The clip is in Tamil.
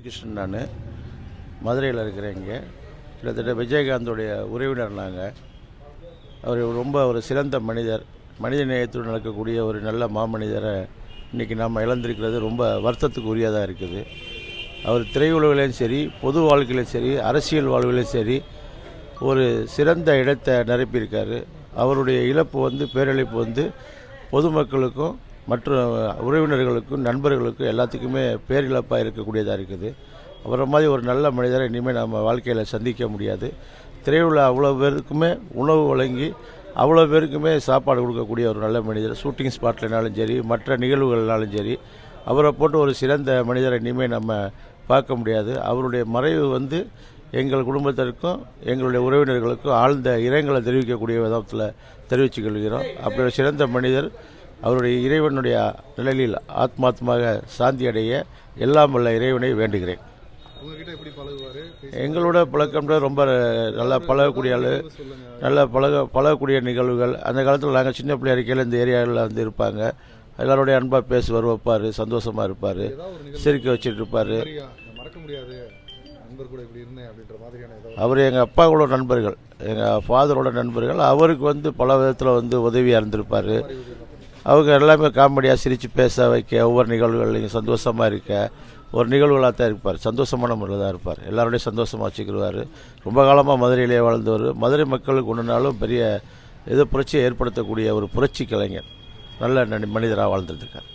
கிருஷ்ணன், நான் மதுரையில் இருக்கிறேன். இங்கே கிட்டத்தட்ட விஜயகாந்தோடைய உறவினர். நாங்கள் அவர் ரொம்ப ஒரு சிறந்த மனிதர், மனித நேயத்துடன் நடக்கக்கூடிய ஒரு நல்ல மாமனிதரை இன்றைக்கி நாம் இழந்திருக்கிறது ரொம்ப வருத்தத்துக்கு உரியதாக இருக்குது. அவர் திரையுலகிலையும் சரி, பொது வாழ்க்கையிலும் சரி, அரசியல் வாழ்விலையும் சரி ஒரு சிறந்த இடத்தை நிரப்பியிருக்காரு. அவருடைய இழப்பு பேரிழப்பு பொதுமக்களுக்கும் மற்ற உறவினர்களுக்கும் நண்பர்களுக்கும் எல்லாத்துக்குமே பேரிழப்பாக இருக்கக்கூடியதாக இருக்குது. அவரை மாதிரி ஒரு நல்ல மனிதரை இனிமேல் நம்ம வாழ்க்கையில் சந்திக்க முடியாது. திரையுள்ள அவ்வளோ பேருக்குமே உணவு வழங்கி அவ்வளோ பேருக்குமே சாப்பாடு கொடுக்கக்கூடிய ஒரு நல்ல மனிதர். ஷூட்டிங் ஸ்பாட்லனாலும் சரி, மற்ற நிகழ்வுகள்னாலும் சரி, அவரை போட்டு ஒரு சிறந்த மனிதரை இனிமேல் நம்ம பார்க்க முடியாது. அவருடைய மறைவு எங்கள் குடும்பத்திற்கும் எங்களுடைய உறவினர்களுக்கும் ஆழ்ந்த இரங்கலை தெரிவிக்கக்கூடிய விதத்தில் தெரிவித்துக் கொள்கிறோம். அப்படி ஒரு சிறந்த மனிதர் அவருடைய இறைவனுடைய நிழலில் ஆத்மாத்மாக சாந்தி அடைய எல்லாம் வல்ல இறைவனை வேண்டுகிறேன். எங்களோட பழக்கம் ரொம்ப நல்லா பழகக்கூடிய ஆள், நல்லா பழகக்கூடிய நிகழ்வுகள். அந்த காலத்தில் நாங்கள் சின்ன பிள்ளை இருக்கையில் இந்த ஏரியாவில் இருப்பாங்க. எல்லாருடைய அன்பாக பேசுவார், வைப்பார், சந்தோஷமாக இருப்பார், சிரிக்க வச்சுட்டு இருப்பார். அவர் எங்கள் அப்பாவோட நண்பர்கள், எங்கள் ஃபாதரோட நண்பர்கள். அவருக்கு பல விதத்தில் உதவியாக இருந்திருப்பார். அவங்க எல்லாமே காமெடியாக சிரித்து பேச வைக்க, ஒவ்வொரு நிகழ்வுகளையும் சந்தோஷமாக இருக்க ஒரு நிகழ்வுகளாக தான் இருப்பார். சந்தோஷமான முறையில் தான் இருப்பார். எல்லாரோடையும் சந்தோஷமாக வச்சுக்கிடுவார். ரொம்ப காலமாக மதுரையிலே வாழ்ந்தவர். மதுரை மக்களுக்கு ஒன்று நாளும் பெரிய புரட்சியை ஏற்படுத்தக்கூடிய ஒரு புரட்சி கலைஞர், நல்ல மனிதராக வாழ்ந்துருக்கார்.